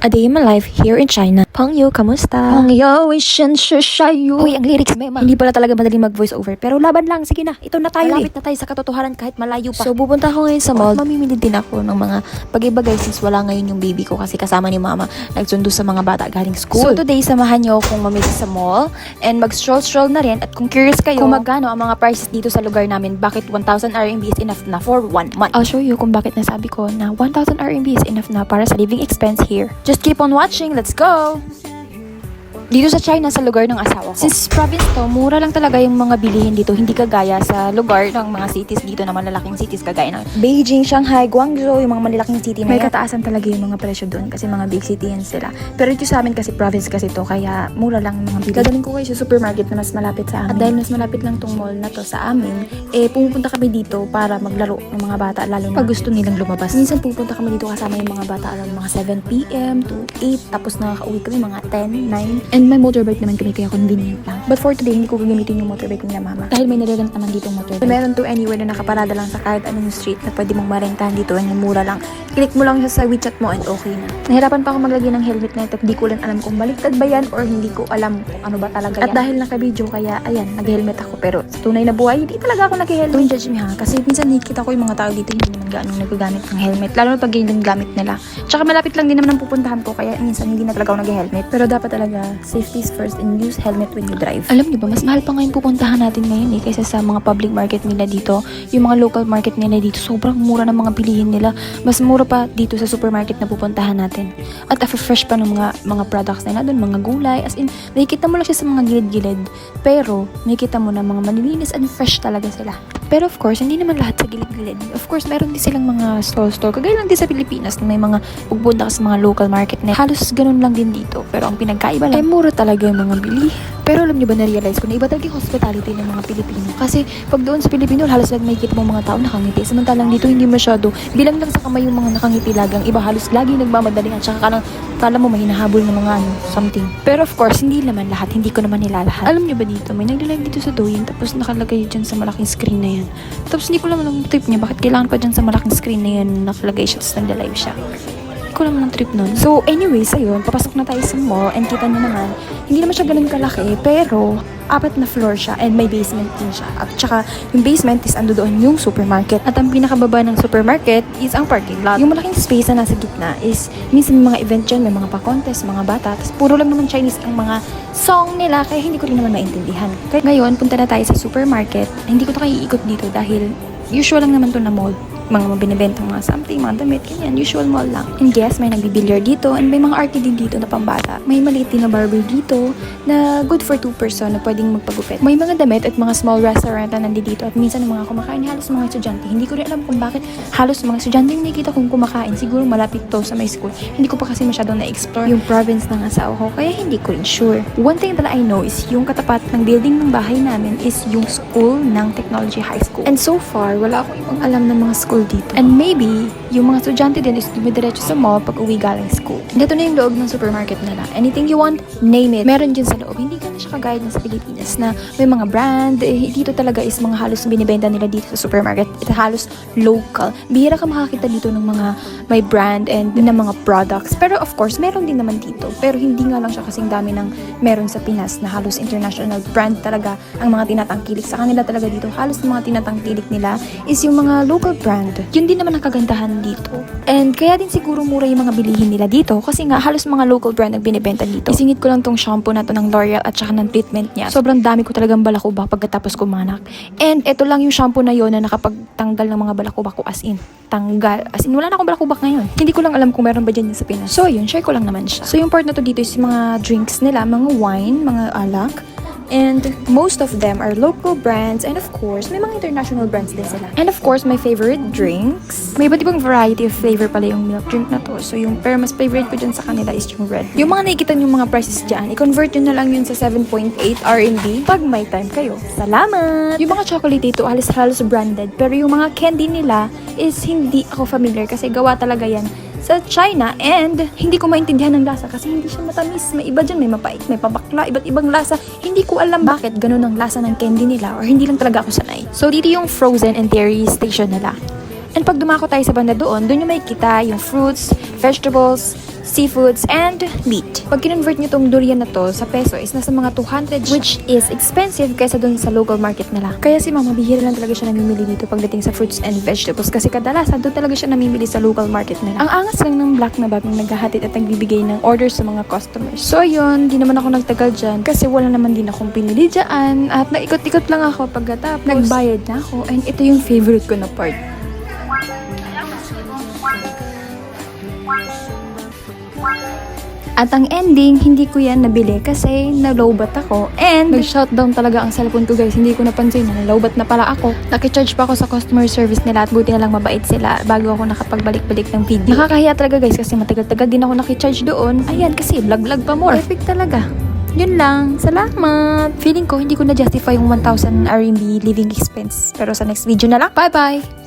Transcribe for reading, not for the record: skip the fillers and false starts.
A Day in My Life here in China. Pangyo, kamusta? Pangyo, sa'yo. Uy, ang lyrics, Mema. Hindi pala talaga madaling mag-voice over. Pero laban lang, sige na. Ito na tayo. Malapit na tayo sa katotohanan kahit malayo pa. So, pupunta ako ngayon sa mall. Mamimili din ako ng mga bagay-bagay since wala ngayon yung baby ko kasi kasama ni mama. Nagsundo sa mga bata galing school. So, today, samahan niyo akong mamili sa mall and mag-stroll-stroll na rin. At kung curious kayo, kung magkano ang mga prices dito sa lugar namin, bakit 1,000 RMB is enough na for 1 month. I'll show you kung bakit nasabi ko na 1,000 RMB is enough na para sa living expense here. Just keep on watching. Let's go! Dito sa China, sa lugar ng asawa ko. Since province to, mura lang talaga yung mga bilihin dito. Hindi kagaya sa lugar ng mga cities dito na malalaking cities kagaya ng Beijing, Shanghai, Guangzhou, yung mga malalaking city na may kataasan talaga yung mga presyo doon kasi mga big city yan sila. Pero dito sa amin kasi province kasi to, kaya mura lang yung mga bilihin. Dadalhin ko kayo sa supermarket na mas malapit sa amin. At dahil mas malapit lang tong mall na to sa amin, pumupunta kami dito para maglaro ng mga bata, lalo na pag gusto nilang lumabas. Minsan pupunta kami dito kasama yung mga bata around mga 7 p.m. to 8, tapos nakaka-uwi kami mga 10, 9. And may motorbike naman kami kaya convenient lang. But for today, hindi ko gagamitin yung motorbike nila mama. Dahil may nare-rent naman dito yung motorbike. Meron to anywhere na nakaparada lang sa kahit anong street na pwede mong marentahan dito and mura lang. Click mo lang siya sa WeChat mo and okay na. Nahirapan pa ako maglagay ng helmet na ito at di ko lang alam kung baliktad ba yan or hindi ko alam kung ano ba talaga yan. At dahil naka-video kaya ayan, nag-helmet ako pero sa tunay na buhay, hindi talaga ako nag-helmet. Don't judge me ha, kasi minsan nakikita ko yung mga tao dito hindi naman gaano nagagamit ng helmet. Lalo na pag yung gamit nila. Tsaka malapit lang din naman ang pupuntahan ko kaya minsan hindi na talaga ako nag-helmet. Pero dapat talaga safety is first and use helmet when you drive. Alam niyo ba, mas mahal pa ngayon pupuntahan natin ngayon kaysa sa mga public market nila dito. Yung mga local market nila dito, sobrang mura ng mga bilihin nila. Mas mura pa dito sa supermarket na pupuntahan natin. At fresh pa ng mga products nila doon, mga gulay. As in, nakikita mo lang siya sa mga gilid-gilid. Pero, nakikita mo na mga malilinis and fresh talaga sila. Pero of course, hindi naman lahat sa gilid-gilid. Of course, meron din silang mga store-store. Kagaya lang din sa Pilipinas na may mga pupunta ka sa mga local market na halos ganun lang din dito. Pero ang pinagkaiba lang, ay mura talaga yung mga bili. Pero alam niyo ba, na-realize ko na iba talaga yung hospitality ng mga Pilipino. Kasi pag doon sa Pilipino, halos lang makikita mong mga tao nakangiti. Samantalang dito, hindi masyado. Bilang lang sa kamay yung mga nakangiti lagang. Iba halos lagi nagmamadaling at saka kala mo may hinahabol ng mga something. Pero of course, hindi naman lahat. Hindi ko naman nilalahat. Alam niyo ba dito, may nagla-live dito sa Douyin tapos nakalagay dyan sa malaking screen na yan. Tapos hindi ko lang alam yung trip niya. Bakit kailangan pa dyan sa malaking screen na yan nakalagay siya tapos nagla-live siya. Hindi ko lang ng trip nun. So anyways, ayun, papasok na tayo sa mall and kita niyo naman, hindi naman siya ganun kalaki pero 4 na floor siya and may basement din siya. At saka yung basement is ando doon yung supermarket. At ang pinakababa ng supermarket is ang parking lot. Yung malaking space na nasa gitna is minsan may mga event dyan, may mga pa-contest, mga bata. Tapos puro lang naman Chinese ang mga song nila kaya hindi ko rin naman maintindihan. Kaya ngayon, punta na tayo sa supermarket. Hindi ko na kayo iikot dito dahil usual lang naman to na mall. Mga binibentang mga something, mga damit, ganyan, usual mall lang. And yes, may nagbibilyar dito and may mga arcade din dito na pambata. May maliit din na barber dito na good for 2 person na pwedeng magpagupit. May mga damit at mga small restaurant na nandito at minsan ng mga kumakain halos mga estudyante. Hindi ko rin alam kung bakit halos mga estudyante yung nakikita kong kumakain. Siguro malapit to sa my school. Hindi ko pa kasi masyadong na-explore yung province ng asawa ko kaya hindi ko rin sure. One thing that I know is yung katapat ng building ng bahay namin is yung school ng Technology High School. And so far, wala akong ibang alam ng mga school dito. And maybe, yung mga estudyante din is dumidiretso sa mall pag uwi galing school. Dito na yung loob ng supermarket nila. Anything you want, name it. Meron dyan sa loob. Hindi ka na siya kagaya din sa Pilipinas na may mga brand. Dito talaga is mga halos binibenta nila dito sa supermarket. Ito halos local. Bihira ka makakita dito ng mga may brand and ng mga products. Pero of course, meron din naman dito. Pero hindi nga lang siya kasing dami ng meron sa Pinas na halos international brand talaga ang mga tinatangkilik. Sa kanila talaga dito, halos mga tinatangkilik nila is yung mga local brand. Yun din naman ang kagandahan dito. And kaya din siguro mura yung mga bilihin nila dito kasi nga halos mga local brand ang binibenta dito. Isingit ko lang tong shampoo na to ng L'Oreal at saka ng treatment niya. Sobrang dami ko talagang balakubak pagkatapos kumanak. And ito lang yung shampoo na yon na nakapagtanggal ng mga balakubak ko as in. Tanggal. As in, wala na akong balakubak ngayon. Hindi ko lang alam kung meron ba dyan sa Pinas. So yun, share ko lang naman siya. So yung part na to dito is mga drinks nila, mga wine, mga alak. And most of them are local brands and of course, may mga international brands din sila. And of course, my favorite drinks. May iba't ibang variety of flavor pala yung milk drink na to. So yung pero mas favorite ko dyan sa kanila is yung red. Yung mga nakikita yung mga prices dyan, i-convert yun na lang yun sa 7.8 RMB pag may time kayo. Salamat! Yung mga chocolate dito, halos branded. Pero yung mga candy nila is hindi ako familiar kasi gawa talaga yan sa China and hindi ko maintindihan ng lasa kasi hindi siya matamis. May iba dyan, may mapait, may pabakla, iba't ibang lasa. Hindi ko alam bakit ganun ang lasa ng candy nila or hindi lang talaga ako sanay. So dito yung frozen and dairy station nila. And pag dumako tayo sa banda doon yung may kita yung fruits, vegetables, seafoods, and meat. Pag kinonvert nyo tong durian na to sa peso is nasa mga 200 siya, which is expensive kaysa dun sa local market nila. Kaya si mama, bihira lang talaga siya namimili dito pagdating sa fruits and vegetables kasi kadalasan doon talaga siya namimili sa local market nila. Ang angas lang ng black na babing naghahatid at nagbibigay ng orders sa mga customers. So yun, di naman ako nagtagal dyan kasi wala naman din akong pinili dyan at naikot-ikot lang ako pagkatapos nagbayad na ako and ito yung favorite ko na part. At ang ending, hindi ko yan nabili kasi nalowbat ako and nag-shutdown talaga ang cellphone ko guys. Hindi ko napansin na nalowbat na pala ako. Nakicharge pa ako sa customer service nila at buti na lang mabait sila bago ako nakapagbalik-balik ng video. Nakakahiya talaga guys kasi matagal-tagal din ako nakicharge doon. Ayan kasi vlog-vlog pa more. Epic talaga. Yun lang. Salamat! Feeling ko hindi ko na-justify yung 1,000 RMB living expense. Pero sa next video na lang. Bye-bye!